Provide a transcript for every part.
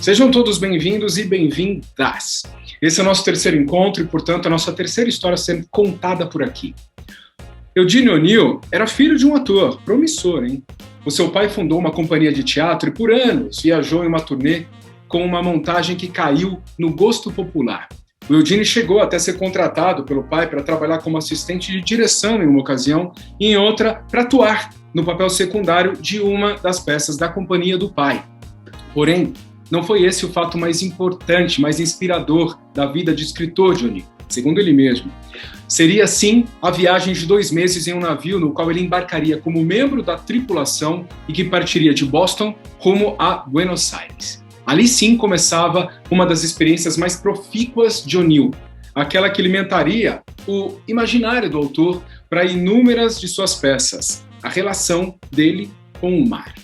Sejam todos bem-vindos e bem-vindas. Esse é o nosso terceiro encontro e, portanto, a nossa terceira história sendo contada por aqui. Eugene O'Neill era filho de um ator promissor, hein? O seu pai fundou uma companhia de teatro e, por anos, viajou em uma turnê com uma montagem que caiu no gosto popular. O Eugene chegou até ser contratado pelo pai para trabalhar como assistente de direção em uma ocasião e, em outra, para atuar no papel secundário de uma das peças da companhia do pai. Porém, não foi esse o fato mais importante, mais inspirador da vida de escritor de O'Neill, segundo ele mesmo. Seria, sim, a viagem de 2 meses em um navio no qual ele embarcaria como membro da tripulação e que partiria de Boston rumo a Buenos Aires. Ali sim começava uma das experiências mais profícuas de O'Neill, aquela que alimentaria o imaginário do autor para inúmeras de suas peças, a relação dele com o mar.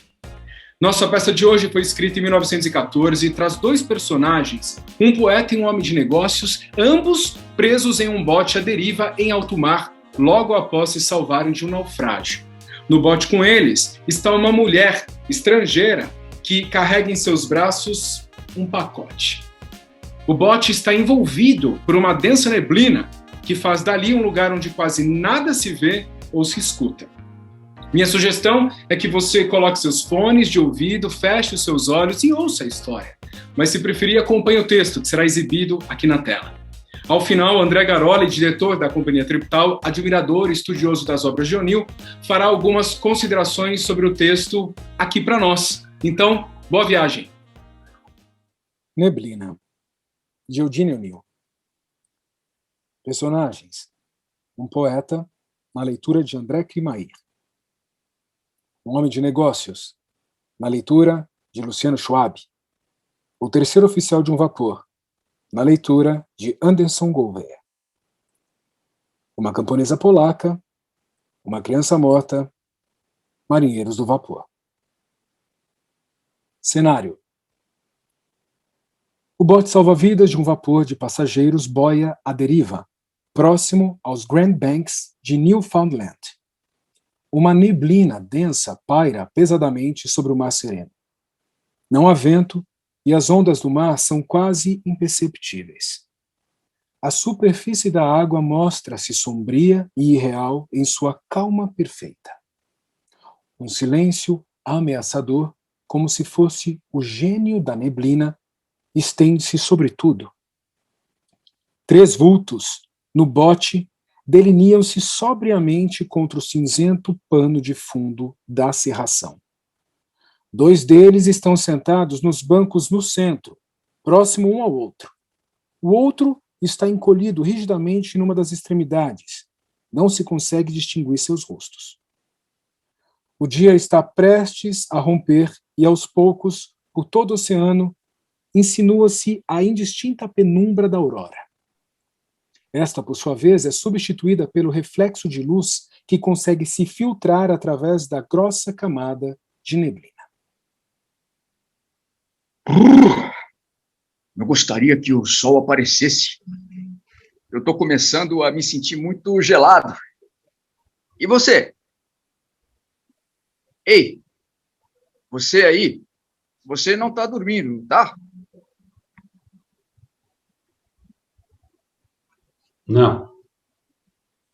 Nossa peça de hoje foi escrita em 1914 e traz 2 personagens, um poeta e um homem de negócios, ambos presos em um bote à deriva em alto mar, logo após se salvarem de um naufrágio. No bote com eles está uma mulher estrangeira que carrega em seus braços um pacote. O bote está envolvido por uma densa neblina que faz dali um lugar onde quase nada se vê ou se escuta. Minha sugestão é que você coloque seus fones de ouvido, feche os seus olhos e ouça a história. Mas se preferir, acompanhe o texto, que será exibido aqui na tela. Ao final, André Garoli, diretor da Companhia Tributal, admirador e estudioso das obras de O'Neill, fará algumas considerações sobre o texto aqui para nós. Então, boa viagem! Neblina, de Eugene O'Neill. Personagens: um poeta, na leitura de André Krimair. Um homem de negócios, na leitura de Luciano Schwab. O terceiro oficial de um vapor, na leitura de Anderson Gouveia. Uma camponesa polaca, uma criança morta, marinheiros do vapor. Cenário: o bote salva-vidas de um vapor de passageiros boia à deriva, próximo aos Grand Banks de Newfoundland. Uma neblina densa paira pesadamente sobre o mar sereno. Não há vento e as ondas do mar são quase imperceptíveis. A superfície da água mostra-se sombria e irreal em sua calma perfeita. Um silêncio ameaçador, como se fosse o gênio da neblina, estende-se sobre tudo. 3 vultos, no bote, delineam-se sobriamente contra o cinzento pano de fundo da cerração. 2 deles estão sentados nos bancos no centro, próximo um ao outro. O outro está encolhido rigidamente numa das extremidades. Não se consegue distinguir seus rostos. O dia está prestes a romper e, aos poucos, por todo o oceano, insinua-se a indistinta penumbra da aurora. Esta, por sua vez, é substituída pelo reflexo de luz que consegue se filtrar através da grossa camada de neblina. Eu gostaria que o sol aparecesse. Eu estou começando a me sentir muito gelado. E você? Ei, você aí, você não está dormindo, tá? Não,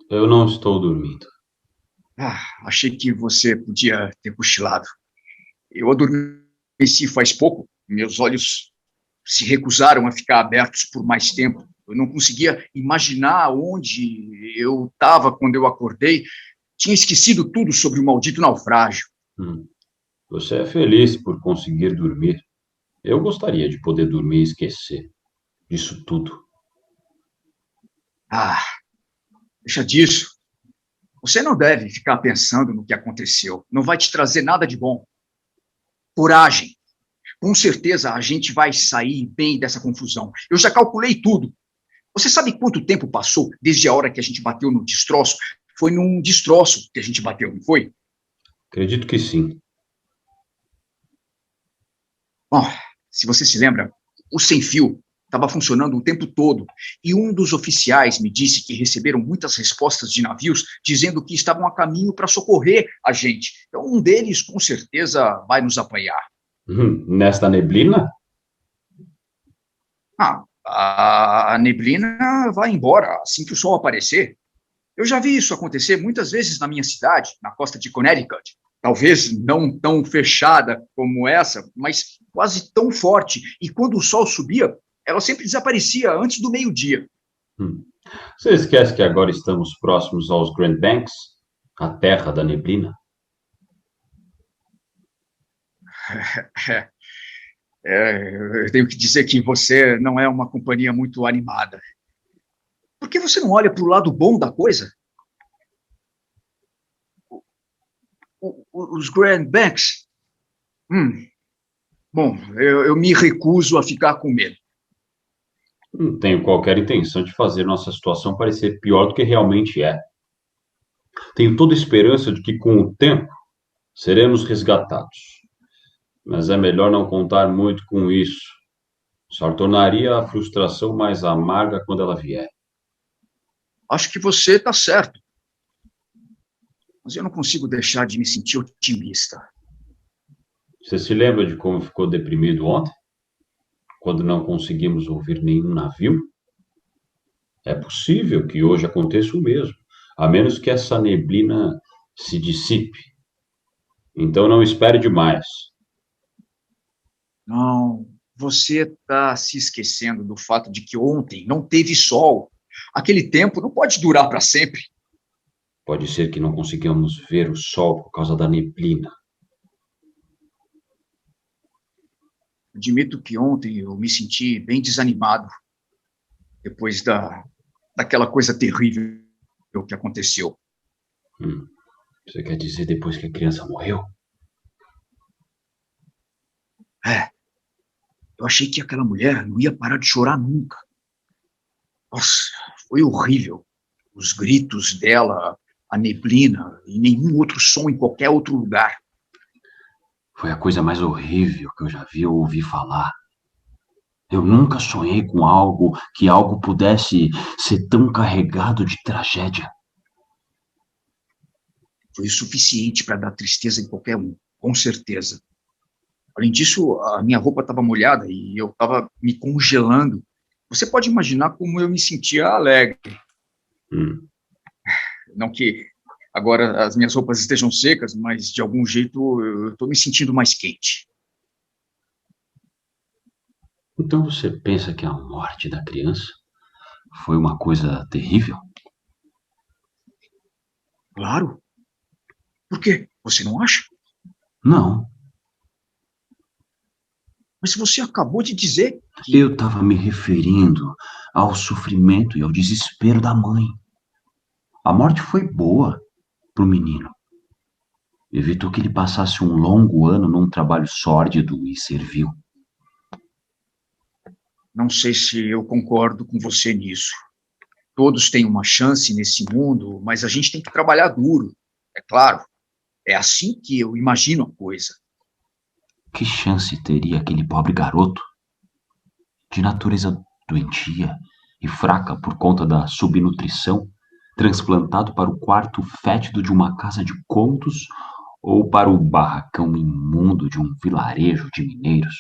eu não estou dormindo. Achei que você podia ter cochilado. Eu adormeci faz pouco, meus olhos se recusaram a ficar abertos por mais tempo. Eu não conseguia imaginar onde eu estava quando eu acordei. Tinha esquecido tudo sobre o maldito naufrágio. Você é feliz por conseguir dormir. Eu gostaria de poder dormir e esquecer disso tudo. Deixa disso. Você não deve ficar pensando no que aconteceu. Não vai te trazer nada de bom. Coragem. Com certeza a gente vai sair bem dessa confusão. Eu já calculei tudo. Você sabe quanto tempo passou desde a hora que a gente bateu no destroço? Foi num destroço que a gente bateu, não foi? Acredito que sim. Bom, se você se lembra, o sem-fio estava funcionando o tempo todo, e um dos oficiais me disse que receberam muitas respostas de navios dizendo que estavam a caminho para socorrer a gente. Então, um deles, com certeza, vai nos apanhar. Nesta neblina? A neblina vai embora assim que o sol aparecer. Eu já vi isso acontecer muitas vezes na minha cidade, na costa de Connecticut. Talvez não tão fechada como essa, mas quase tão forte. E quando o sol subia, ela sempre desaparecia antes do meio-dia. Hum. Você esquece que agora estamos próximos aos Grand Banks, a terra da neblina? Eu tenho que dizer que você não é uma companhia muito animada. Por que você não olha para o lado bom da coisa? Os Grand Banks? Bom, eu me recuso a ficar com medo. Não tenho qualquer intenção de fazer nossa situação parecer pior do que realmente é. Tenho toda a esperança de que, com o tempo, seremos resgatados. Mas é melhor não contar muito com isso. Só tornaria a frustração mais amarga quando ela vier. Acho que você está certo. Mas eu não consigo deixar de me sentir otimista. Você se lembra de como ficou deprimido ontem? Quando não conseguimos ouvir nenhum navio? É possível que hoje aconteça o mesmo, a menos que essa neblina se dissipe. Então não espere demais. Não, você está se esquecendo do fato de que ontem não teve sol. Aquele tempo não pode durar para sempre. Pode ser que não consigamos ver o sol por causa da neblina. Admito que ontem eu me senti bem desanimado depois daquela coisa terrível que aconteceu. Você quer dizer depois que a criança morreu? Eu achei que aquela mulher não ia parar de chorar nunca. Nossa, foi horrível. Os gritos dela, a neblina e nenhum outro som em qualquer outro lugar. Foi a coisa mais horrível que eu já vi ou ouvi falar. Eu nunca sonhei com algo pudesse ser tão carregado de tragédia. Foi o suficiente para dar tristeza em qualquer um, com certeza. Além disso, a minha roupa estava molhada e eu estava me congelando. Você pode imaginar como eu me sentia alegre. Não que agora as minhas roupas estejam secas, mas de algum jeito eu estou me sentindo mais quente. Então você pensa que a morte da criança foi uma coisa terrível? Claro. Por quê? Você não acha? Não. Mas você acabou de dizer que... Eu estava me referindo ao sofrimento e ao desespero da mãe. A morte foi boa para o menino. Evitou que ele passasse um longo ano num trabalho sórdido e servil. Não sei se eu concordo com você nisso. Todos têm uma chance nesse mundo, mas a gente tem que trabalhar duro. É claro. É assim que eu imagino a coisa. Que chance teria aquele pobre garoto, de natureza doentia e fraca por conta da subnutrição, transplantado para o quarto fétido de uma casa de contos ou para o barracão imundo de um vilarejo de mineiros?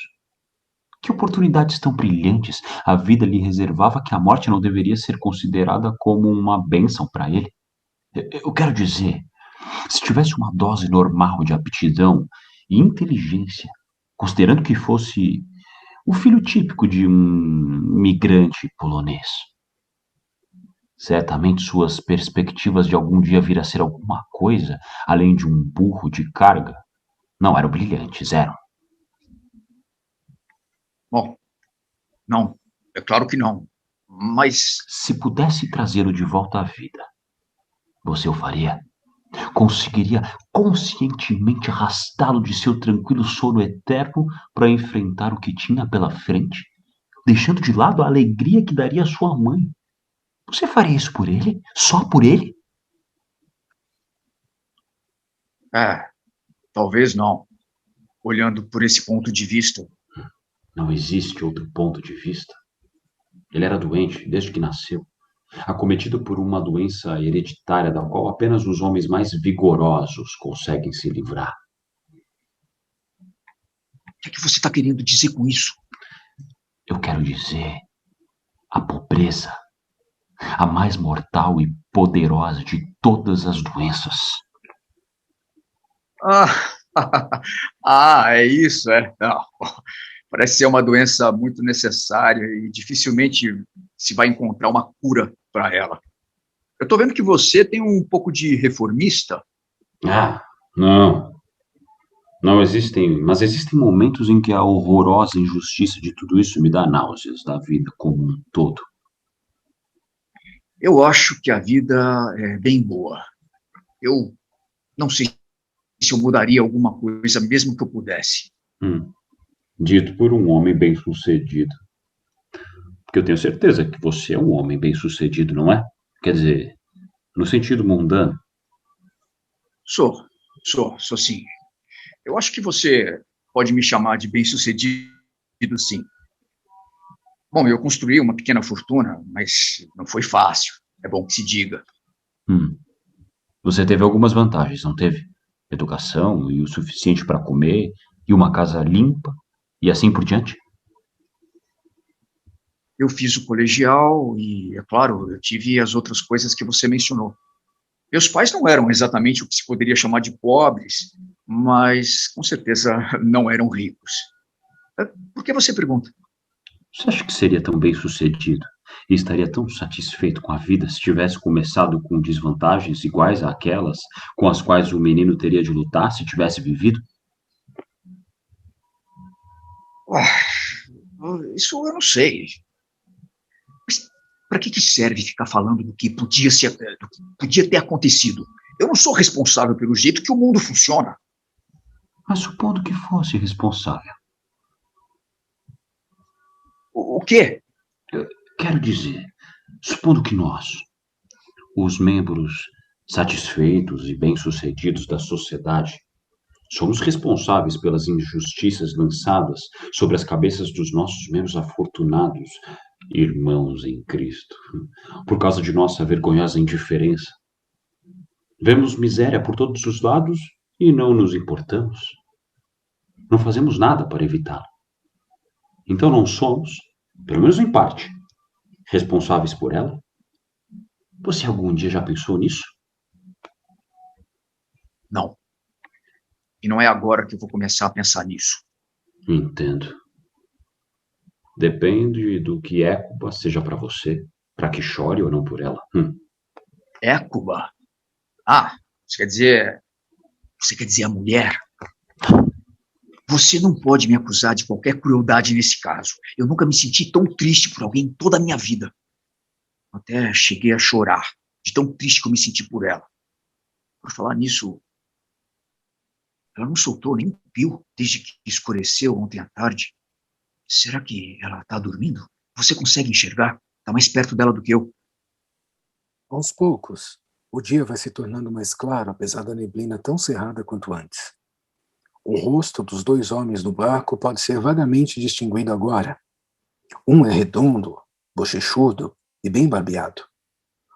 Que oportunidades tão brilhantes a vida lhe reservava que a morte não deveria ser considerada como uma bênção para ele? Eu quero dizer, se tivesse uma dose normal de aptidão e inteligência, considerando que fosse o filho típico de um migrante polonês, certamente suas perspectivas de algum dia vir a ser alguma coisa além de um burro de carga não eram brilhantes, eram. Bom, não, é claro que não. Mas se pudesse trazê-lo de volta à vida, você o faria? Conseguiria conscientemente arrastá-lo de seu tranquilo sono eterno para enfrentar o que tinha pela frente, deixando de lado a alegria que daria a sua mãe? Você faria isso por ele? Só por ele? Talvez não. Olhando por esse ponto de vista. Não existe outro ponto de vista. Ele era doente desde que nasceu, acometido por uma doença hereditária da qual apenas os homens mais vigorosos conseguem se livrar. O que é que você está querendo dizer com isso? Eu quero dizer A pobreza, a mais mortal e poderosa de todas as doenças. Ah, é isso, é. Não, parece ser uma doença muito necessária e dificilmente se vai encontrar uma cura para ela. Eu estou vendo que você tem um pouco de reformista. Ah, não. Não existem, mas existem momentos em que a horrorosa injustiça de tudo isso me dá náuseas da vida como um todo. Eu acho que a vida é bem boa. Eu não sei se eu mudaria alguma coisa, mesmo que eu pudesse. Dito por um homem bem-sucedido. Porque eu tenho certeza que você é um homem bem-sucedido, não é? Quer dizer, no sentido mundano. Sou sim. Eu acho que você pode me chamar de bem-sucedido, sim. Bom, eu construí uma pequena fortuna, mas não foi fácil. É bom que se diga. Você teve algumas vantagens, não teve? Educação e o suficiente para comer, e uma casa limpa, e assim por diante? Eu fiz o colegial e, é claro, eu tive as outras coisas que você mencionou. Meus pais não eram exatamente o que se poderia chamar de pobres, mas com certeza não eram ricos. Por que você pergunta? Você acha que seria tão bem-sucedido e estaria tão satisfeito com a vida se tivesse começado com desvantagens iguais àquelas com as quais o menino teria de lutar se tivesse vivido? Isso eu não sei. Mas para que serve ficar falando do que do que podia ter acontecido? Eu não sou responsável pelo jeito que o mundo funciona. Mas supondo que fosse responsável. O quê? Quero dizer, supondo que nós, os membros satisfeitos e bem-sucedidos da sociedade, somos responsáveis pelas injustiças lançadas sobre as cabeças dos nossos menos afortunados irmãos em Cristo, por causa de nossa vergonhosa indiferença. Vemos miséria por todos os lados e não nos importamos. Não fazemos nada para evitá-la. Então não somos, pelo menos em parte, responsáveis por ela? Você algum dia já pensou nisso? Não. E não é agora que eu vou começar a pensar nisso. Entendo. Depende do que Écuba seja para você, para que chore ou não por ela. Écuba? Ah, você quer dizer a mulher? Você não pode me acusar de qualquer crueldade nesse caso. Eu nunca me senti tão triste por alguém em toda a minha vida. Até cheguei a chorar, de tão triste que eu me senti por ela. Por falar nisso, ela não soltou nem um pio desde que escureceu ontem à tarde. Será que ela está dormindo? Você consegue enxergar? Está mais perto dela do que eu. Aos poucos, o dia vai se tornando mais claro, apesar da neblina tão cerrada quanto antes. O rosto dos dois homens no barco pode ser vagamente distinguido agora. Um é redondo, bochechudo e bem barbeado.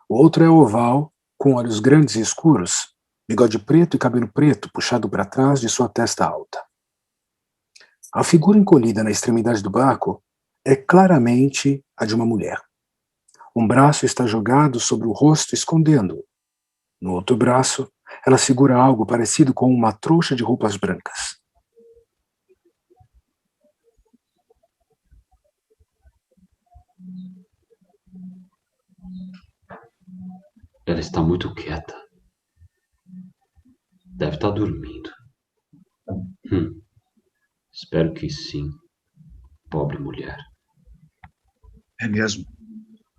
O outro é oval, com olhos grandes e escuros, bigode preto e cabelo preto puxado para trás de sua testa alta. A figura encolhida na extremidade do barco é claramente a de uma mulher. Um braço está jogado sobre o rosto, escondendo-o. No outro braço, ela segura algo parecido com uma trouxa de roupas brancas. Ela está muito quieta. Deve estar dormindo. Espero que sim. Pobre mulher. É mesmo.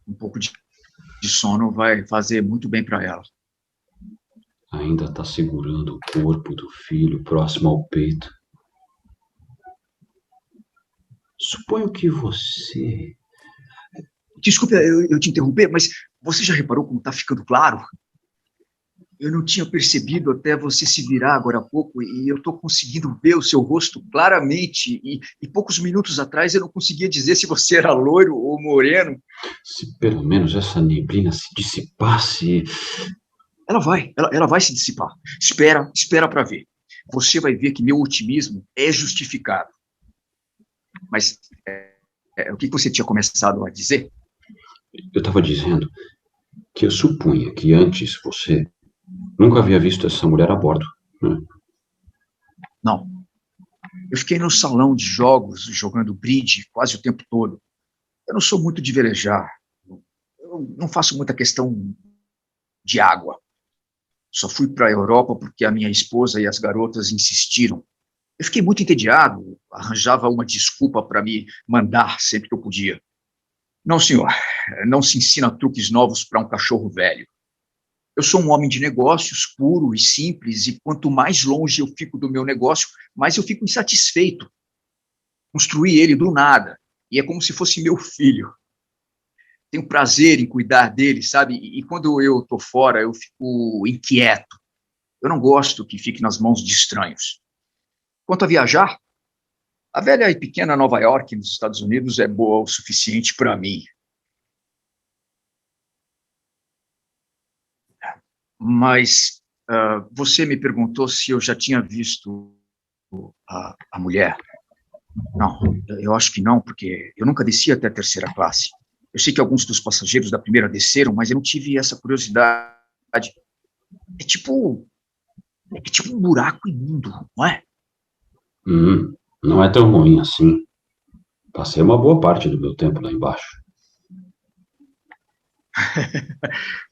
Um pouco de sono vai fazer muito bem para ela. Ainda está segurando o corpo do filho próximo ao peito. Suponho que você... Desculpe eu te interromper, mas você já reparou como está ficando claro? Eu não tinha percebido até você se virar agora há pouco e eu estou conseguindo ver o seu rosto claramente. E poucos minutos atrás eu não conseguia dizer se você era loiro ou moreno. Se pelo menos essa neblina se dissipasse... Ela vai se dissipar. Espera para ver. Você vai ver que meu otimismo é justificado. Mas o que você tinha começado a dizer? eu estava dizendo que eu supunha que antes você nunca havia visto essa mulher a bordo, né? Não. Eu fiquei no salão de jogos, jogando bridge quase o tempo todo. Eu não sou muito de velejar. Eu não faço muita questão de água. Só fui para a Europa porque a minha esposa e as garotas insistiram. Eu fiquei muito entediado, arranjava uma desculpa para me mandar sempre que eu podia. Não, senhor, não se ensina truques novos para um cachorro velho. Eu sou um homem de negócios, puro e simples, e quanto mais longe eu fico do meu negócio, mais eu fico insatisfeito. Construí ele do nada, e é como se fosse meu filho. Tenho prazer em cuidar dele, sabe? E quando eu estou fora, eu fico inquieto. Eu não gosto que fique nas mãos de estranhos. Quanto a viajar, a velha e pequena Nova York, nos Estados Unidos, é boa o suficiente para mim. Mas você me perguntou se eu já tinha visto a mulher. Não, eu acho que não, porque eu nunca desci até a terceira classe. Eu sei que alguns dos passageiros da primeira desceram, mas eu não tive essa curiosidade. É tipo um buraco imundo, não é? Não é tão ruim assim. Passei uma boa parte do meu tempo lá embaixo.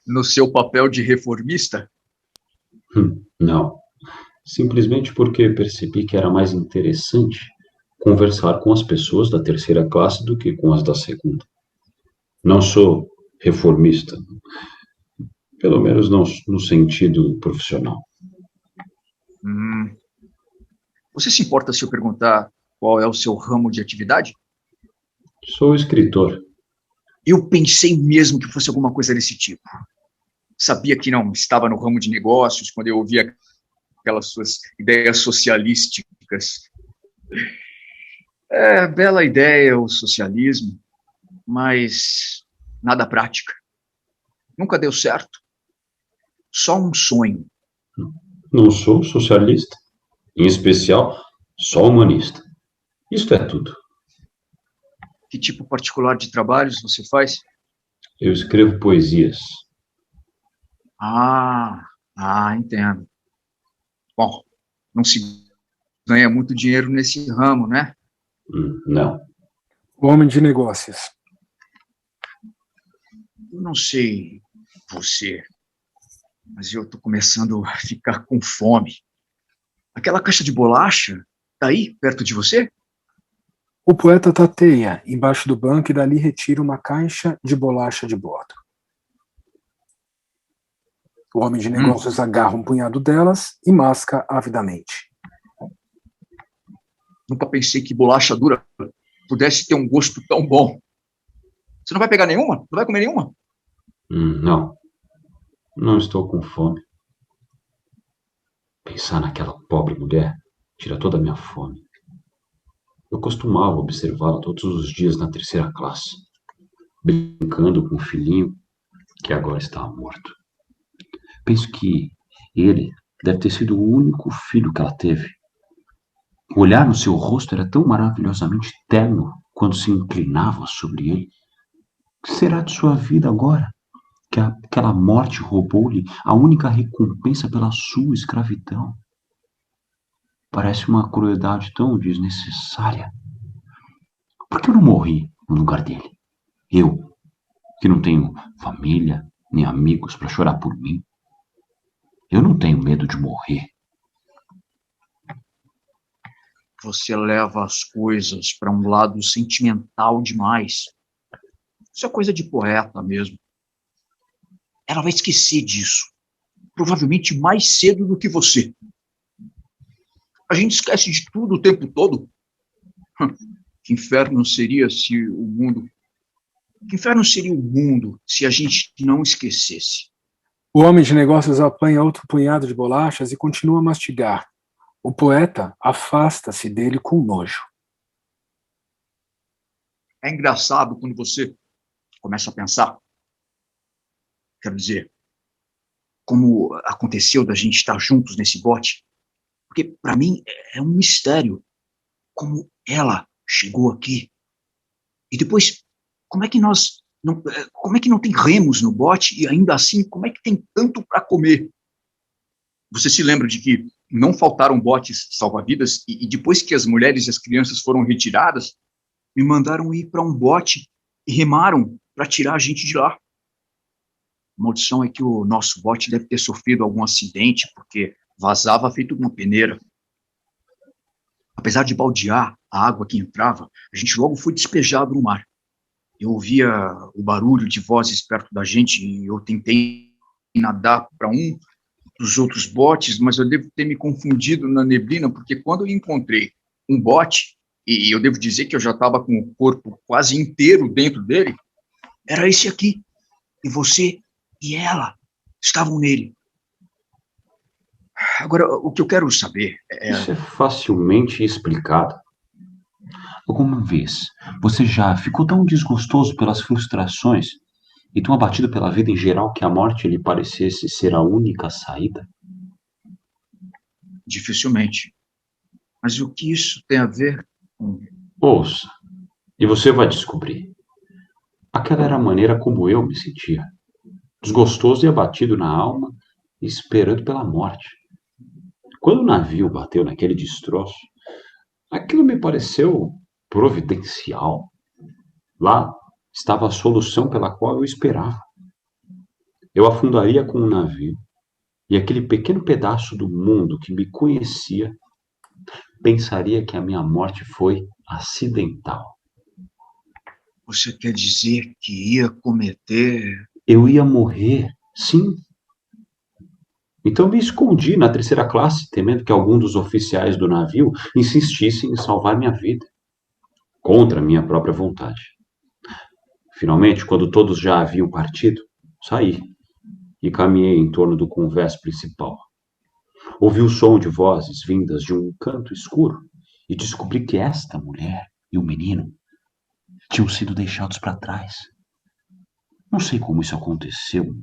No seu papel de reformista? Não. Simplesmente porque percebi que era mais interessante conversar com as pessoas da terceira classe do que com as da segunda. Não sou reformista, pelo menos não no sentido profissional. Você se importa se eu perguntar qual é o seu ramo de atividade? Sou escritor. Eu pensei mesmo que fosse alguma coisa desse tipo. Sabia que não estava no ramo de negócios quando eu ouvia aquelas suas ideias socialísticas. É, bela ideia o socialismo, mas nada prática. Nunca deu certo. Só um sonho. Não sou socialista, em especial, só humanista. Isto é tudo. Que tipo particular de trabalhos você faz? Eu escrevo poesias. Entendo. Bom, não se ganha muito dinheiro nesse ramo, né? Não. O homem de negócios. Eu não sei você, mas eu estou começando a ficar com fome. Aquela caixa de bolacha está aí, perto de você? O poeta tateia embaixo do banco e dali retira uma caixa de bolacha de bordo. O homem de negócios agarra um punhado delas e masca avidamente. Nunca pensei que bolacha dura pudesse ter um gosto tão bom. Você não vai pegar nenhuma? Não vai comer nenhuma? Não. Não estou com fome. Pensar naquela pobre mulher tira toda a minha fome. Eu costumava observá-la todos os dias na terceira classe, brincando com o filhinho que agora está morto. Penso que ele deve ter sido o único filho que ela teve. O olhar no seu rosto era tão maravilhosamente terno quando se inclinava sobre ele. O que será de sua vida agora? Que aquela morte roubou-lhe a única recompensa pela sua escravidão. Parece uma crueldade tão desnecessária. Por que eu não morri no lugar dele? Eu, que não tenho família nem amigos para chorar por mim. Eu não tenho medo de morrer. Você leva as coisas para um lado sentimental demais. Isso é coisa de poeta mesmo. Ela vai esquecer disso. Provavelmente mais cedo do que você. A gente esquece de tudo o tempo todo. Que inferno seria se o mundo... Que inferno seria o mundo se a gente não esquecesse? O homem de negócios apanha outro punhado de bolachas e continua a mastigar. O poeta afasta-se dele com nojo. É engraçado quando você começa a pensar. Quero dizer, como aconteceu da gente estar juntos nesse bote. Porque, para mim, é um mistério como ela chegou aqui. E depois, como é que nós Como é que não tem remos no bote e ainda assim, como é que tem tanto para comer? Você se lembra de que não faltaram botes salva-vidas e depois que as mulheres e as crianças foram retiradas, me mandaram ir para um bote e remaram para tirar a gente de lá. A maldição é que o nosso bote deve ter sofrido algum acidente, porque vazava feito uma peneira. Apesar de baldear a água que entrava, a gente logo foi despejado no mar. Eu ouvia o barulho de vozes perto da gente e eu tentei nadar para um dos outros botes, mas eu devo ter me confundido na neblina, porque quando eu encontrei um bote, e eu devo dizer que eu já estava com o corpo quase inteiro dentro dele, era esse aqui. E você e ela estavam nele. Agora, o que eu quero saber é... Isso é facilmente explicado. Alguma vez você já ficou tão desgostoso pelas frustrações e tão abatido pela vida em geral que a morte lhe parecesse ser a única saída? Dificilmente. Mas o que isso tem a ver com... Ouça, e você vai descobrir. Aquela era a maneira como eu me sentia. Desgostoso e abatido na alma, esperando pela morte. Quando o navio bateu naquele destroço, aquilo me pareceu providencial. Lá estava a solução pela qual eu esperava. Eu afundaria com o navio, e aquele pequeno pedaço do mundo que me conhecia pensaria que a minha morte foi acidental. Você quer dizer que ia cometer... Eu ia morrer, sim. Então me escondi na terceira classe, temendo que algum dos oficiais do navio insistisse em salvar minha vida, contra minha própria vontade. Finalmente, quando todos já haviam partido, saí e caminhei em torno do convés principal. Ouvi o som de vozes vindas de um canto escuro e descobri que esta mulher e o menino tinham sido deixados para trás. Não sei como isso aconteceu.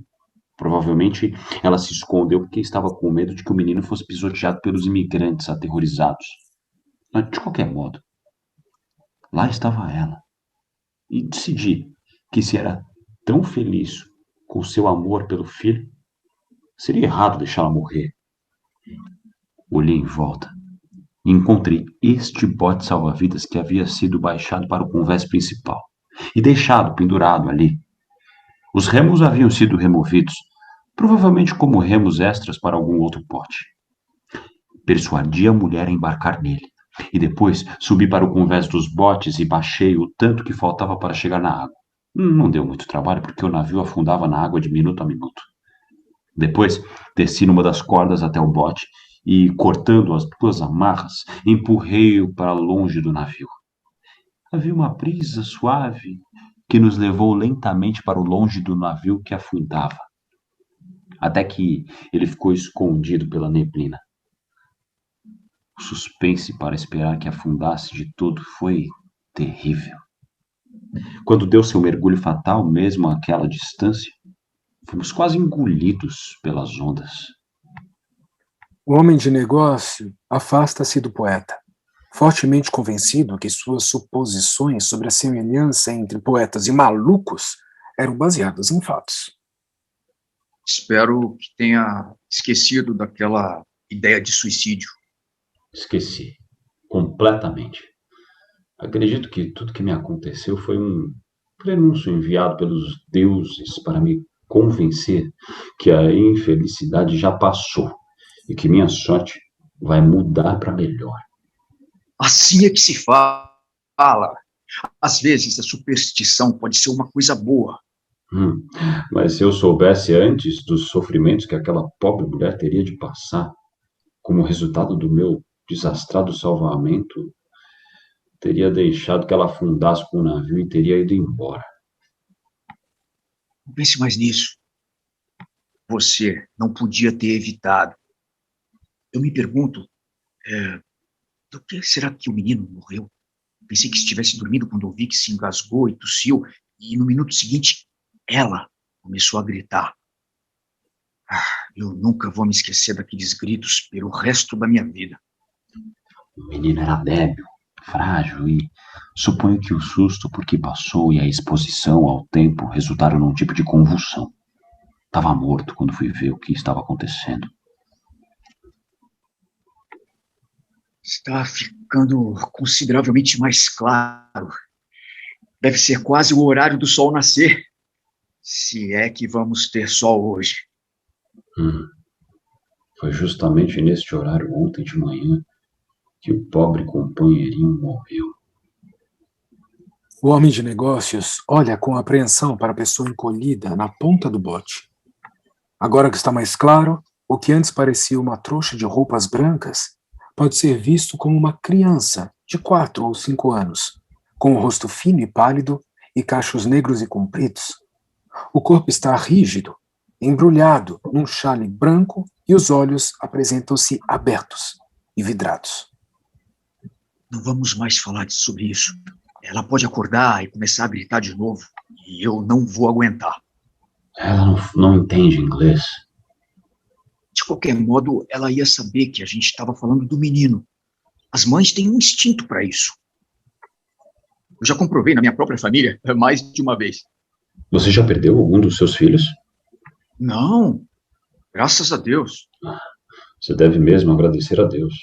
Provavelmente ela se escondeu porque estava com medo de que o menino fosse pisoteado pelos imigrantes aterrorizados. Mas, de qualquer modo, lá estava ela. E decidi que se era tão feliz com seu amor pelo filho, seria errado deixá-la morrer. Olhei em volta e encontrei este bote salva-vidas que havia sido baixado para o convés principal e deixado pendurado ali. Os remos haviam sido removidos, provavelmente como remos extras para algum outro bote. Persuadi a mulher a embarcar nele, e depois subi para o convés dos botes e baixei o tanto que faltava para chegar na água. Não deu muito trabalho, porque o navio afundava na água de minuto a minuto. Depois, desci numa das cordas até o bote e, cortando as duas amarras, empurrei-o para longe do navio. Havia uma brisa suave que nos levou lentamente para o longe do navio que afundava, até que ele ficou escondido pela neblina. O suspense para esperar que afundasse de todo foi terrível. Quando deu seu mergulho fatal, mesmo àquela distância, fomos quase engolidos pelas ondas. O homem de negócio afasta-se do poeta, fortemente convencido que suas suposições sobre a semelhança entre poetas e malucos eram baseadas em fatos. Espero que tenha esquecido daquela ideia de suicídio. Esqueci. Completamente. Acredito que tudo que me aconteceu foi um prenúncio enviado pelos deuses para me convencer que a infelicidade já passou e que minha sorte vai mudar para melhor. Assim é que se fala. Às vezes a superstição pode ser uma coisa boa. Mas se eu soubesse antes dos sofrimentos que aquela pobre mulher teria de passar, como resultado do meu desastrado salvamento, teria deixado que ela afundasse com o navio e teria ido embora. Não pense mais nisso. Você não podia ter evitado. Eu me pergunto, do que será que o menino morreu? Pensei que estivesse dormindo quando ouvi que se engasgou e tossiu, e no minuto seguinte, ela começou a gritar. Eu nunca vou me esquecer daqueles gritos pelo resto da minha vida. O menino era débil, frágil e suponho que o susto por que passou e a exposição ao tempo resultaram num tipo de convulsão. Estava morto quando fui ver o que estava acontecendo. Está ficando consideravelmente mais claro. Deve ser quase o horário do sol nascer, se é que vamos ter sol hoje. Foi justamente neste horário ontem de manhã que o pobre companheirinho morreu. O homem de negócios olha com apreensão para a pessoa encolhida na ponta do bote. Agora que está mais claro, o que antes parecia uma trouxa de roupas brancas pode ser visto como uma criança de 4 ou 5 anos, com o rosto fino e pálido e cachos negros e compridos. O corpo está rígido, embrulhado num chale branco e os olhos apresentam-se abertos e vidrados. Não vamos mais falar sobre isso. Ela pode acordar e começar a gritar de novo, e eu não vou aguentar. Ela não entende inglês. De qualquer modo, ela ia saber que a gente estava falando do menino. As mães têm um instinto para isso. Eu já comprovei na minha própria família mais de uma vez. Você já perdeu algum dos seus filhos? Não, graças a Deus. Você deve mesmo agradecer a Deus.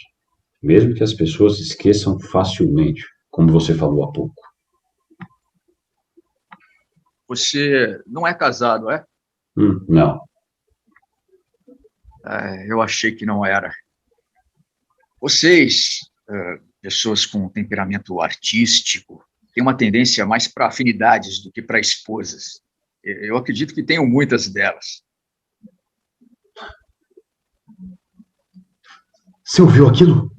Mesmo que as pessoas esqueçam facilmente, como você falou há pouco. Você não é casado, é? Não. Eu achei que não era. Vocês, pessoas com temperamento artístico, têm uma tendência mais para afinidades do que para esposas. Eu acredito que tenham muitas delas. Você ouviu aquilo?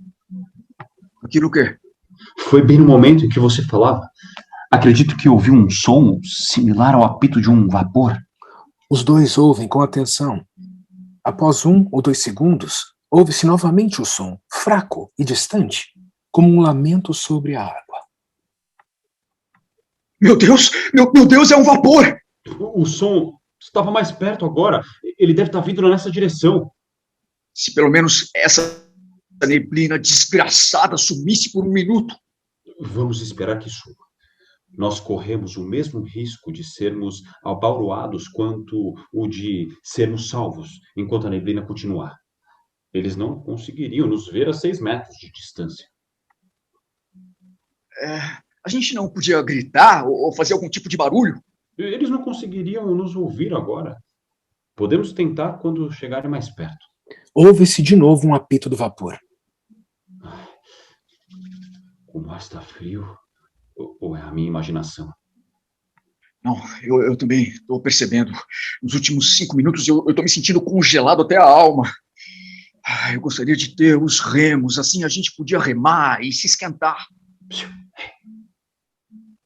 Aquilo o quê? Foi bem no momento em que você falava. Acredito que ouvi um som similar ao apito de um vapor. Os dois ouvem com atenção. Após 1 ou 2 segundos, ouve-se novamente o som, fraco e distante, como um lamento sobre a água. Meu Deus! Meu Deus, é um vapor! O som estava mais perto agora. Ele deve estar vindo nessa direção. Se pelo menos essa neblina desgraçada sumisse por um minuto. Vamos esperar que suba. Nós corremos o mesmo risco de sermos abauroados quanto o de sermos salvos enquanto a neblina continuar. Eles não conseguiriam nos ver a 6 metros de distância. A gente não podia gritar ou fazer algum tipo de barulho? Eles não conseguiriam nos ouvir agora. Podemos tentar quando chegarem mais perto. Ouve-se de novo um apito do vapor. O mar está frio. Ou é a minha imaginação? Não, eu também estou percebendo. Nos últimos 5 minutos eu estou me sentindo congelado até a alma. Eu gostaria de ter os remos, assim a gente podia remar e se esquentar.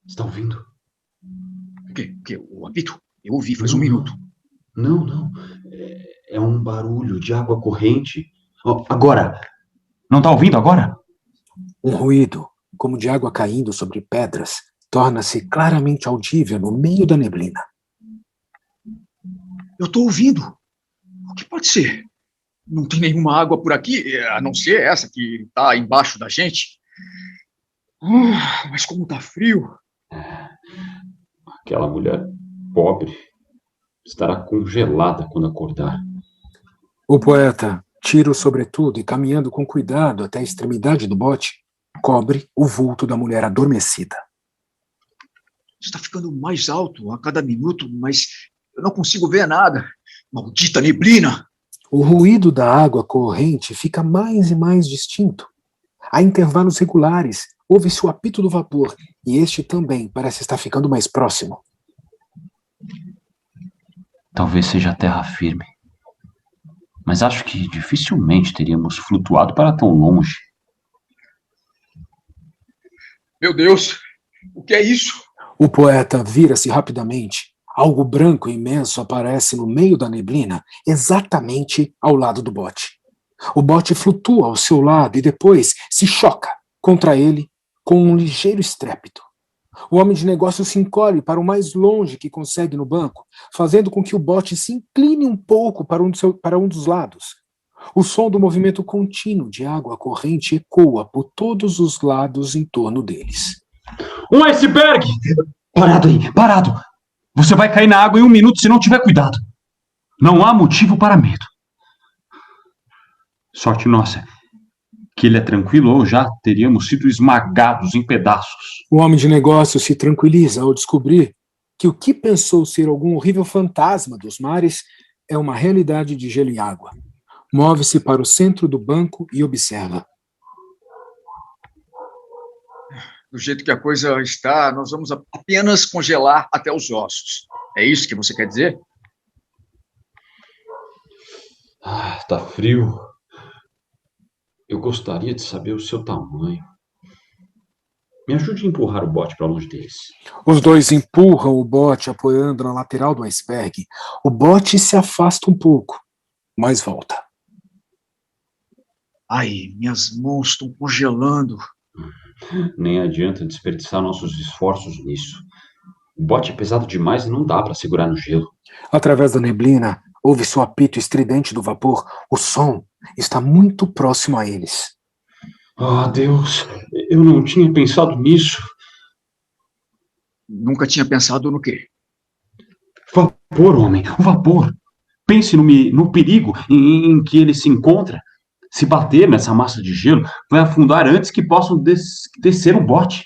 Está ouvindo? O apito? Eu ouvi faz 1 minuto. Não. É um barulho de água corrente. Agora! Não está ouvindo agora? Um ruído, como de água caindo sobre pedras, torna-se claramente audível no meio da neblina. Eu estou ouvindo. O que pode ser? Não tem nenhuma água por aqui, a não ser essa que está embaixo da gente. Mas como está frio. Aquela mulher pobre estará congelada quando acordar. O poeta tira o sobretudo e, caminhando com cuidado até a extremidade do bote, cobre o vulto da mulher adormecida. Está ficando mais alto a cada minuto, mas eu não consigo ver nada. Maldita neblina! O ruído da água corrente fica mais e mais distinto. A intervalos regulares, ouve-se o apito do vapor, e este também parece estar ficando mais próximo. Talvez seja terra firme. Mas acho que dificilmente teríamos flutuado para tão longe. Meu Deus, o que é isso? O poeta vira-se rapidamente. Algo branco e imenso aparece no meio da neblina, exatamente ao lado do bote. O bote flutua ao seu lado e depois se choca contra ele com um ligeiro estrépito. O homem de negócio se encolhe para o mais longe que consegue no banco, fazendo com que o bote se incline um pouco para um dos lados. O som do movimento contínuo de água corrente ecoa por todos os lados em torno deles. Um iceberg! Parado aí, parado! Você vai cair na água em 1 minuto se não tiver cuidado. Não há motivo para medo. Sorte nossa, que ele é tranquilo ou já teríamos sido esmagados em pedaços. O homem de negócios se tranquiliza ao descobrir que o que pensou ser algum horrível fantasma dos mares é uma realidade de gelo e água. Move-se para o centro do banco e observa. Do jeito que a coisa está, nós vamos apenas congelar até os ossos. É isso que você quer dizer? Tá frio. Eu gostaria de saber o seu tamanho. Me ajude a empurrar o bote para longe deles. Os dois empurram o bote apoiando na lateral do iceberg. O bote se afasta um pouco, mas volta. Ai, minhas mãos estão congelando. Nem adianta desperdiçar nossos esforços nisso. O bote é pesado demais e não dá para segurar no gelo. Através da neblina, ouve-se o apito estridente do vapor. O som está muito próximo a eles. Ah, Deus, eu não tinha pensado nisso. Nunca tinha pensado no quê? Vapor, homem, o vapor. Pense no perigo em que ele se encontra. Se bater nessa massa de gelo, vai afundar antes que possam descer o bote.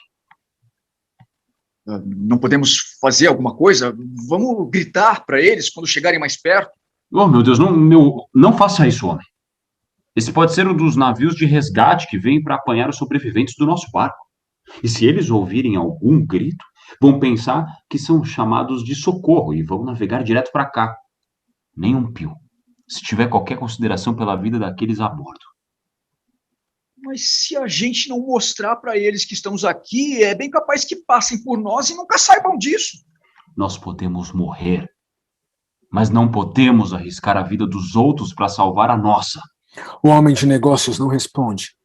Não podemos fazer alguma coisa? Vamos gritar para eles quando chegarem mais perto? Oh, meu Deus, não faça isso, homem. Esse pode ser um dos navios de resgate que vem para apanhar os sobreviventes do nosso barco. E se eles ouvirem algum grito, vão pensar que são chamados de socorro e vão navegar direto para cá. Nem um pio, se tiver qualquer consideração pela vida daqueles a bordo. Mas se a gente não mostrar para eles que estamos aqui, é bem capaz que passem por nós e nunca saibam disso. Nós podemos morrer, mas não podemos arriscar a vida dos outros para salvar a nossa. O homem de negócios não responde,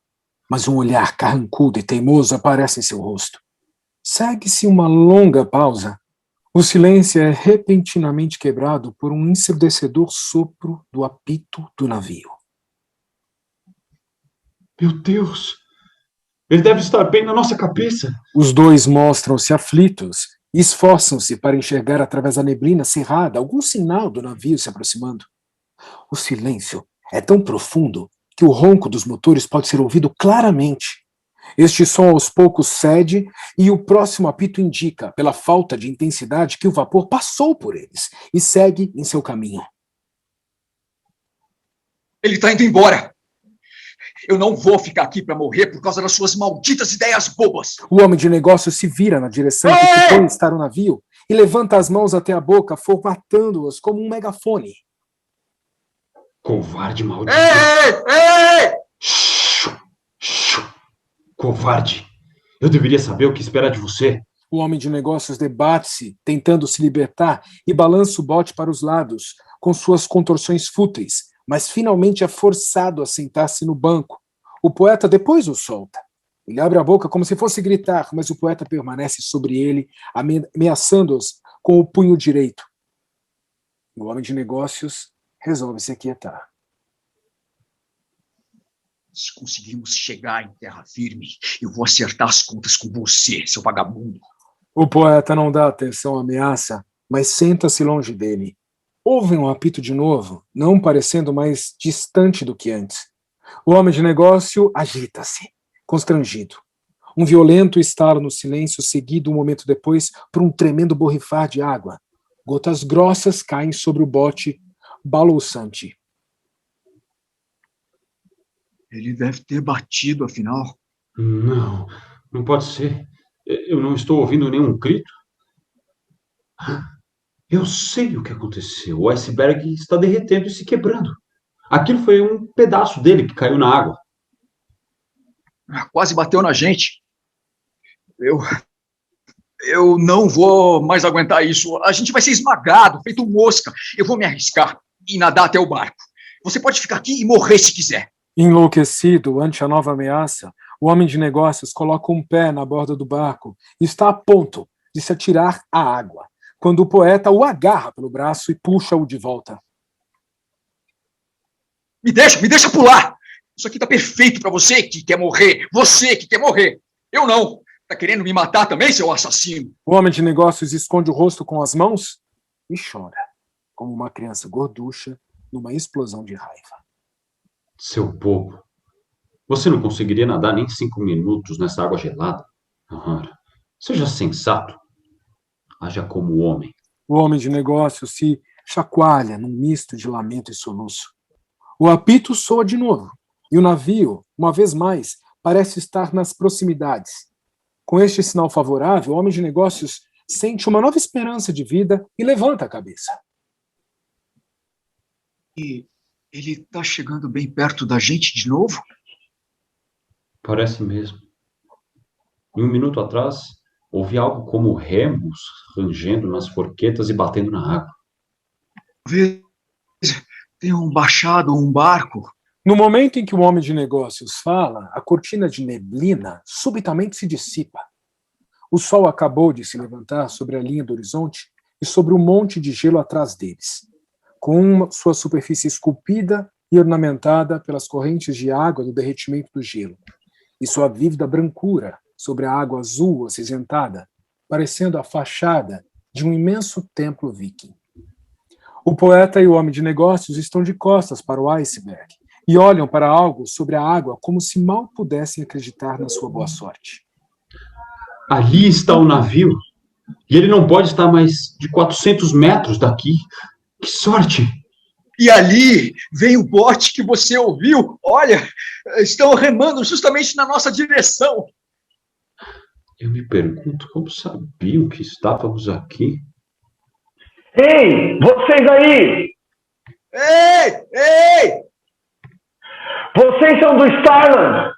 mas um olhar carrancudo e teimoso aparece em seu rosto. Segue-se uma longa pausa. O silêncio é repentinamente quebrado por um ensurdecedor sopro do apito do navio. Meu Deus! Ele deve estar bem na nossa cabeça. Os dois mostram-se aflitos e esforçam-se para enxergar através da neblina cerrada algum sinal do navio se aproximando. O silêncio é tão profundo que o ronco dos motores pode ser ouvido claramente. Este som aos poucos cede e o próximo apito indica, pela falta de intensidade, que o vapor passou por eles e segue em seu caminho. Ele está indo embora. Eu não vou ficar aqui para morrer por causa das suas malditas ideias bobas. O homem de negócio se vira na direção que supõe estar o navio e levanta as mãos até a boca, formatando-as como um megafone. Covarde maldito. Ei! Covarde. Eu deveria saber o que esperar de você. O homem de negócios debate-se, tentando se libertar, e balança o bote para os lados, com suas contorções fúteis, mas finalmente é forçado a sentar-se no banco. O poeta depois o solta. Ele abre a boca como se fosse gritar, mas o poeta permanece sobre ele, ameaçando-os com o punho direito. O homem de negócios resolve se aquietar. Se conseguirmos chegar em terra firme, eu vou acertar as contas com você, seu vagabundo. O poeta não dá atenção à ameaça, mas senta-se longe dele. Houve um apito de novo, não parecendo mais distante do que antes. O homem de negócio agita-se, constrangido. Um violento estalo no silêncio, seguido um momento depois por um tremendo borrifar de água. Gotas grossas caem sobre o bote balouçante. Ele deve ter batido, afinal. Não pode ser. Eu não estou ouvindo nenhum grito. Eu sei o que aconteceu. O iceberg está derretendo e se quebrando. Aquilo foi um pedaço dele que caiu na água. Quase bateu na gente. Eu não vou mais aguentar isso. A gente vai ser esmagado, feito mosca. Eu vou me arriscar e nadar até o barco. Você pode ficar aqui e morrer se quiser. Enlouquecido ante a nova ameaça, o homem de negócios coloca um pé na borda do barco e está a ponto de se atirar à água, quando o poeta o agarra pelo braço e puxa-o de volta. Me deixa pular. Isso aqui tá perfeito para você que quer morrer. Você que quer morrer. Eu não. Tá querendo me matar também, seu assassino? O homem de negócios esconde o rosto com as mãos e chora, como uma criança gorducha numa explosão de raiva. Seu bobo. Você não conseguiria nadar nem 5 minutos nessa água gelada? Ora, seja sensato. Haja como homem. O homem de negócios se chacoalha num misto de lamento e soluço. O apito soa de novo, e o navio, uma vez mais, parece estar nas proximidades. Com este sinal favorável, o homem de negócios sente uma nova esperança de vida e levanta a cabeça. E ele está chegando bem perto da gente de novo? Parece mesmo. E 1 minuto atrás, ouvi algo como remos rangendo nas forquetas e batendo na água. Talvez tenha baixado um barco. No momento em que o homem de negócios fala, a cortina de neblina subitamente se dissipa. O sol acabou de se levantar sobre a linha do horizonte e sobre o monte de gelo atrás deles, com sua superfície esculpida e ornamentada pelas correntes de água do derretimento do gelo, e sua vívida brancura sobre a água azul acinzentada, parecendo a fachada de um imenso templo viking. O poeta e o homem de negócios estão de costas para o iceberg e olham para algo sobre a água como se mal pudessem acreditar na sua boa sorte. Ali está o navio. E ele não pode estar mais de 400 metros daqui. Que sorte! E ali vem o bote que você ouviu. Olha, estão remando justamente na nossa direção. Eu me pergunto como sabiam que estávamos aqui. Ei, vocês aí! Ei! Vocês são do Starland!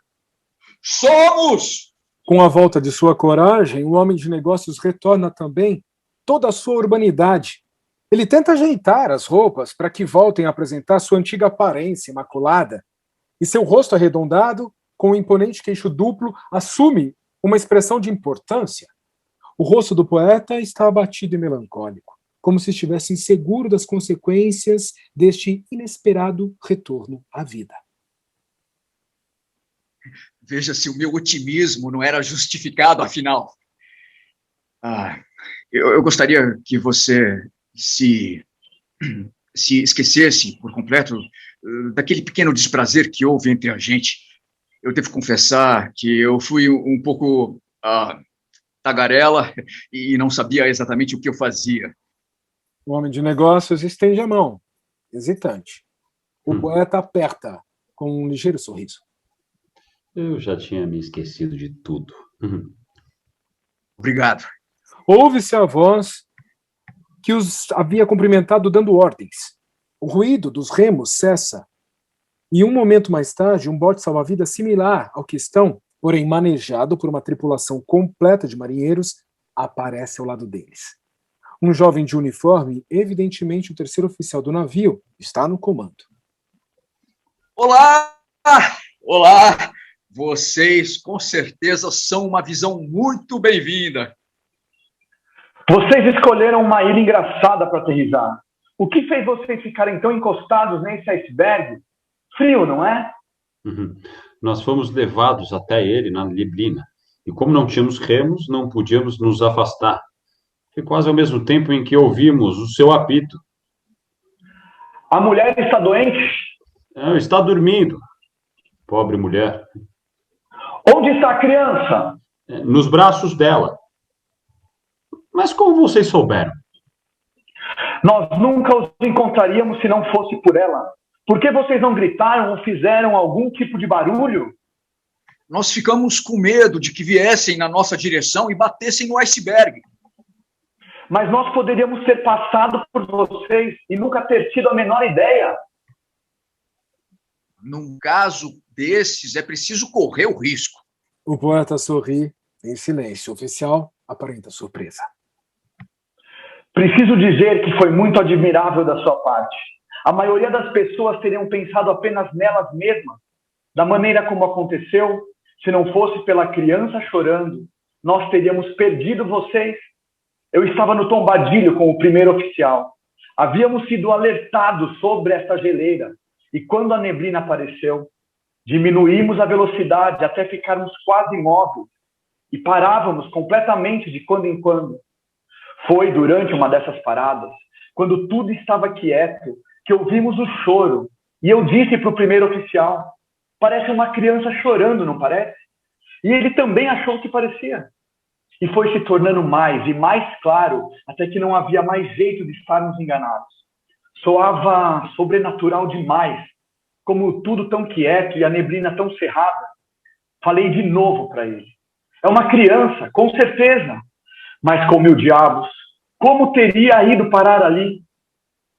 Somos! Com a volta de sua coragem, o homem de negócios retorna também toda a sua urbanidade. Ele tenta ajeitar as roupas para que voltem a apresentar sua antiga aparência imaculada, e seu rosto arredondado, com um imponente queixo duplo, assume uma expressão de importância. O rosto do poeta está abatido e melancólico, como se estivesse inseguro das consequências deste inesperado retorno à vida. Veja se o meu otimismo não era justificado, afinal. Eu gostaria que você se esquecesse por completo daquele pequeno desprazer que houve entre a gente. Eu devo confessar que eu fui um pouco tagarela e não sabia exatamente o que eu fazia. O homem de negócios estende a mão, hesitante. O poeta aperta com um ligeiro sorriso. Eu já tinha me esquecido de tudo. Obrigado. Ouve-se a voz que os havia cumprimentado dando ordens. O ruído dos remos cessa. E um momento mais tarde, um bote salva-vidas similar ao que estão, porém manejado por uma tripulação completa de marinheiros, aparece ao lado deles. Um jovem de uniforme, evidentemente o terceiro oficial do navio, está no comando. Olá! Olá! Vocês, com certeza, são uma visão muito bem-vinda. Vocês escolheram uma ilha engraçada para aterrissar. O que fez vocês ficarem tão encostados nesse iceberg? Frio, não é? Nós fomos levados até ele na neblina. E como não tínhamos remos, não podíamos nos afastar. Foi quase ao mesmo tempo em que ouvimos o seu apito. A mulher está doente? Está dormindo. Pobre mulher. Onde está a criança? Nos braços dela. Mas como vocês souberam? Nós nunca os encontraríamos se não fosse por ela. Por que vocês não gritaram ou fizeram algum tipo de barulho? Nós ficamos com medo de que viessem na nossa direção e batessem no iceberg. Mas nós poderíamos ter passado por vocês e nunca ter tido a menor ideia. Num caso desses, é preciso correr o risco. O poeta sorri em silêncio. O oficial aparenta surpresa. Preciso dizer que foi muito admirável da sua parte. A maioria das pessoas teriam pensado apenas nelas mesmas. Da maneira como aconteceu, se não fosse pela criança chorando, nós teríamos perdido vocês. Eu estava no tombadilho com o primeiro oficial. Havíamos sido alertados sobre esta geleira. e quando a neblina apareceu, diminuímos a velocidade até ficarmos quase imóveis e parávamos completamente de quando em quando. Foi durante uma dessas paradas, quando tudo estava quieto, que ouvimos o choro. E eu disse para o primeiro oficial: parece uma criança chorando, não parece? E ele também achou que parecia. E foi se tornando mais e mais claro, até que não havia mais jeito de estarmos enganados. Soava sobrenatural demais, como tudo tão quieto e a neblina tão cerrada. Falei de novo para ele: é uma criança, com certeza. Mas com mil diabos, como teria ido parar ali?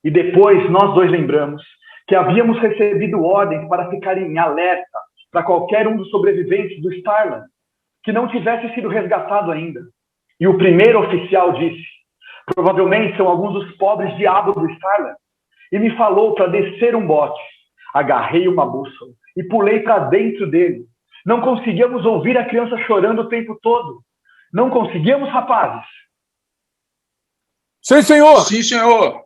E depois nós dois lembramos que havíamos recebido ordens para ficar em alerta para qualquer um dos sobreviventes do Starland que não tivesse sido resgatado ainda. E o primeiro oficial disse: provavelmente são alguns dos pobres diabos do Starland. E me falou para descer um bote. Agarrei uma bússola e pulei para dentro dele. Não conseguíamos ouvir a criança chorando o tempo todo. Não conseguíamos, rapazes? Sim, senhor! Sim, senhor!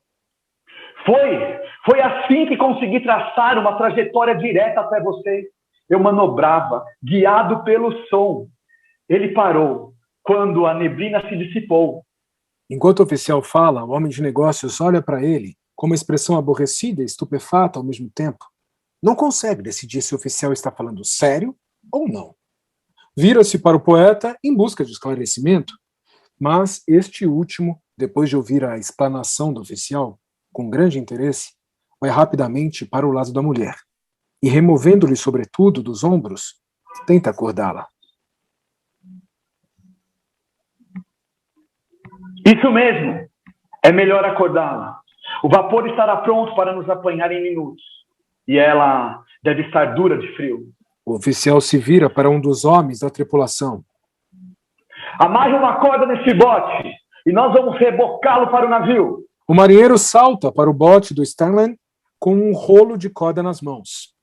Foi assim que consegui traçar uma trajetória direta até vocês. Eu manobrava, guiado pelo som. Ele parou quando a neblina se dissipou. Enquanto o oficial fala, o homem de negócios olha para ele com uma expressão aborrecida e estupefata ao mesmo tempo. Não consegue decidir se o oficial está falando sério ou não. Vira-se para o poeta em busca de esclarecimento, mas este último, depois de ouvir a explanação do oficial, com grande interesse, vai rapidamente para o lado da mulher e, removendo-lhe sobretudo dos ombros, tenta acordá-la. Isso mesmo. É melhor acordá-la. O vapor estará pronto para nos apanhar em minutos. E ela deve estar dura de frio. O oficial se vira para um dos homens da tripulação. Amarre uma corda nesse bote e nós vamos rebocá-lo para o navio. O marinheiro salta para o bote do Starland com um rolo de corda nas mãos.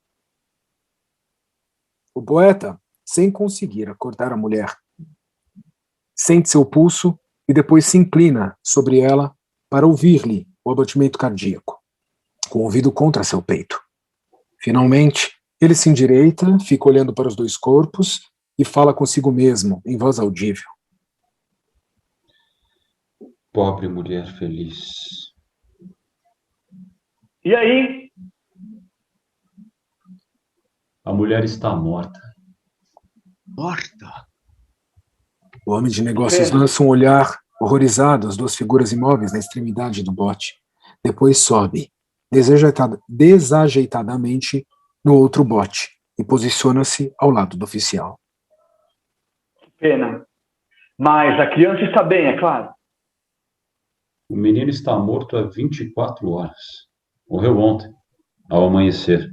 O poeta, sem conseguir acordar a mulher, sente seu pulso e depois se inclina sobre ela para ouvir-lhe o abatimento cardíaco, com o ouvido contra seu peito. Finalmente, ele se endireita, fica olhando para os dois corpos e fala consigo mesmo, em voz audível. Pobre mulher feliz. E aí? A mulher está morta. Morta? O homem de negócios lança um olhar horrorizado às duas figuras imóveis na extremidade do bote. Depois sobe, desajeitadamente, no outro bote e posiciona-se ao lado do oficial. Pena. Mas a criança está bem, é claro. O menino está morto há 24 horas. Morreu ontem, ao amanhecer.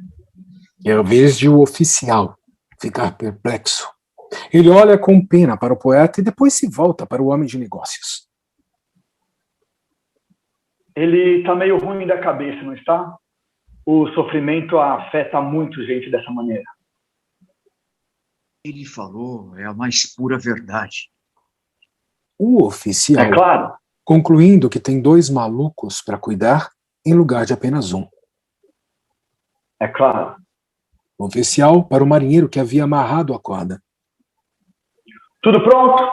É a vez de o oficial ficar perplexo. Ele olha com pena para o poeta e depois se volta para o homem de negócios. Ele está meio ruim da cabeça, não está? O sofrimento afeta muito gente dessa maneira. Ele falou, é a mais pura verdade. O oficial, É claro. concluindo que tem dois malucos para cuidar em lugar de apenas um. É claro. O oficial para o marinheiro que havia amarrado a corda. Tudo pronto?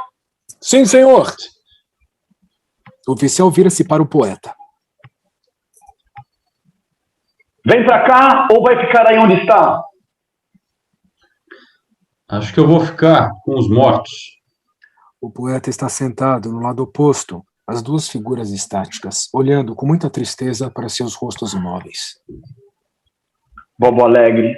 Sim, senhor! O oficial vira-se para o poeta. Vem para cá ou vai ficar aí onde está? Acho que eu vou ficar com os mortos. O poeta está sentado no lado oposto, as duas figuras estáticas, olhando com muita tristeza para seus rostos imóveis. Bobo Alegre.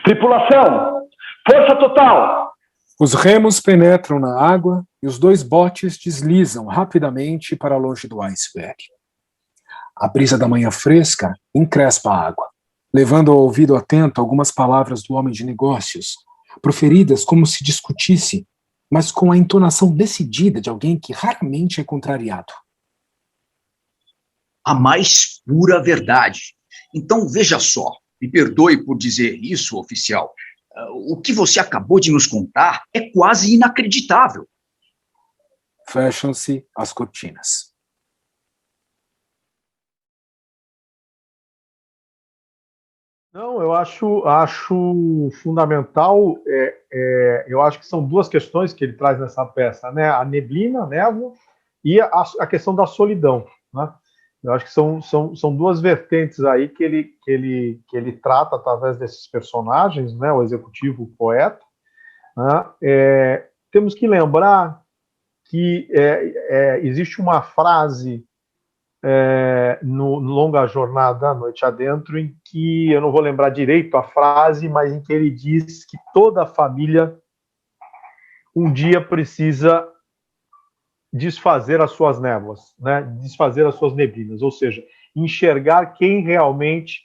Tripulação! Força total! Os remos penetram na água e os dois botes deslizam rapidamente para longe do iceberg. A brisa da manhã fresca encrespa a água, levando ao ouvido atento algumas palavras do homem de negócios, proferidas como se discutisse, mas com a entonação decidida de alguém que raramente é contrariado. A mais pura verdade. Então, veja só, me perdoe por dizer isso, oficial. O que você acabou de nos contar é quase inacreditável. Fecham-se as cortinas. Não, eu acho fundamental. Eu acho que são duas questões que ele traz nessa peça, né? A neblina, a névoa, e a questão da solidão, né? Eu acho que são duas vertentes aí que ele trata através desses personagens, né? O executivo, o poeta, né? Temos que lembrar que existe uma frase no Longa Jornada, Noite Adentro, em que, eu não vou lembrar direito a frase, mas em que ele diz que toda família um dia precisa desfazer as suas névoas, né? Desfazer as suas neblinas, ou seja, enxergar quem realmente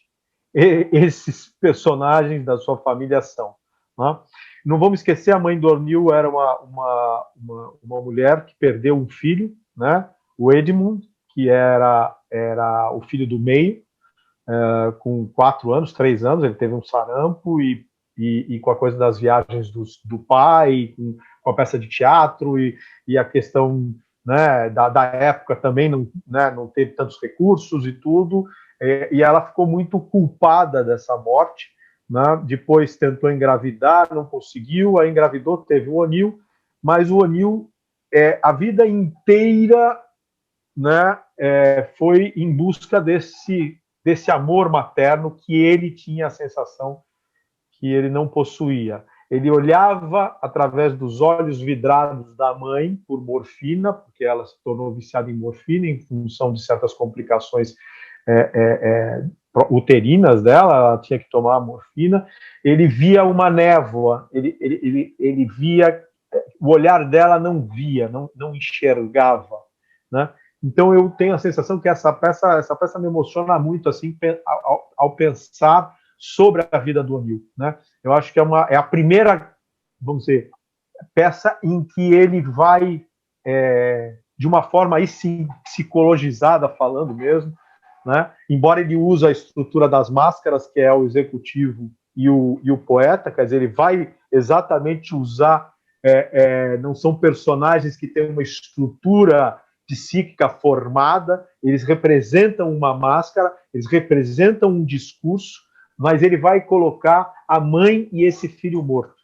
esses personagens da sua família são. Né? Não vamos esquecer, a mãe do O'Neill era uma mulher que perdeu um filho, né? O Edmund, que era o filho do meio, com 4 anos, 3 anos, ele teve um sarampo e com a coisa das viagens do pai, com a peça de teatro e a questão, né, da época também não teve tantos recursos e tudo, e ela ficou muito culpada dessa morte, né? Depois tentou engravidar, não conseguiu, aí engravidou, teve o O'Neill, mas o O'Neill, a vida inteira, né, foi em busca desse amor materno que ele tinha a sensação que ele não possuía. Ele olhava através dos olhos vidrados da mãe por morfina, porque ela se tornou viciada em morfina em função de certas complicações uterinas dela, ela tinha que tomar morfina. Ele via uma névoa, ele via, o olhar dela não via, não enxergava, né? Então eu tenho a sensação que essa peça me emociona muito assim ao pensar sobre a vida do O'Neill, né? Eu acho que é a primeira, vamos dizer, peça em que ele vai de uma forma aí sim psicologizada falando mesmo, né? Embora ele use a estrutura das máscaras, que é o executivo e o poeta, quer dizer, ele vai exatamente usar, não são personagens que têm uma estrutura psíquica formada, eles representam uma máscara, eles representam um discurso, mas ele vai colocar a mãe e esse filho morto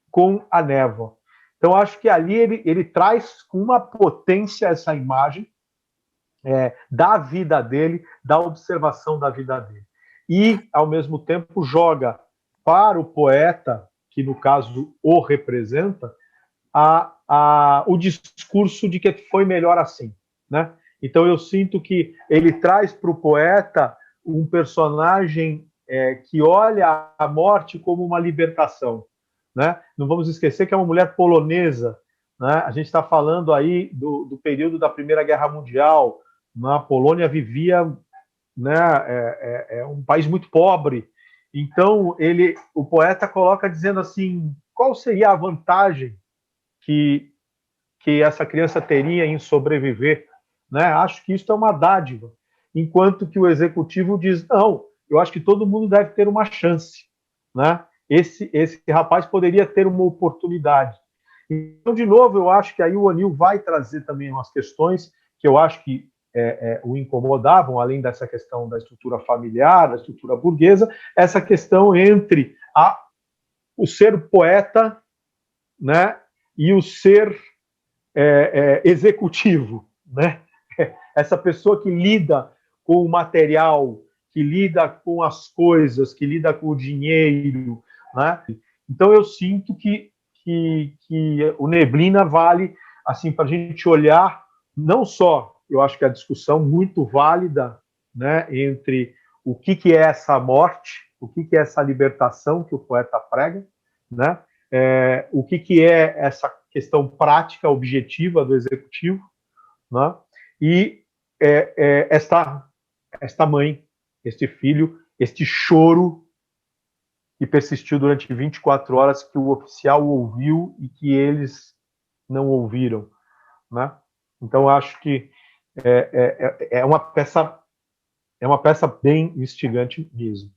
com a névoa. Então, acho que ali ele traz com uma potência essa imagem da vida dele, da observação da vida dele. E, ao mesmo tempo, joga para o poeta, que no caso o representa, o discurso de que foi melhor assim, né? Então eu sinto que ele traz para o poeta um personagem que olha a morte como uma libertação, né? Não vamos esquecer que é uma mulher polonesa, né? A gente está falando aí do período da Primeira Guerra Mundial, a Polônia vivia, né, um país muito pobre. Então o poeta coloca dizendo assim, qual seria a vantagem que essa criança teria em sobreviver, né? Acho que isso é uma dádiva. Enquanto que o executivo diz, não, eu acho que todo mundo deve ter uma chance, né? Esse rapaz poderia ter uma oportunidade. Então, de novo, eu acho que aí o O'Neill vai trazer também umas questões que eu acho que o incomodavam, além dessa questão da estrutura familiar, da estrutura burguesa, essa questão entre o ser poeta, né, e o ser executivo, né? Essa pessoa que lida com o material, que lida com as coisas, que lida com o dinheiro, né? Então eu sinto que o Neblina vale assim para a gente olhar não só, eu acho que a discussão muito válida, né, entre o que é essa morte, o que é essa libertação que o poeta prega, né? O que é essa questão prática, objetiva do executivo, né? E esta mãe, este filho, este choro que persistiu durante 24 horas, que o oficial ouviu e que eles não ouviram, né? Então acho que é uma peça bem instigante mesmo.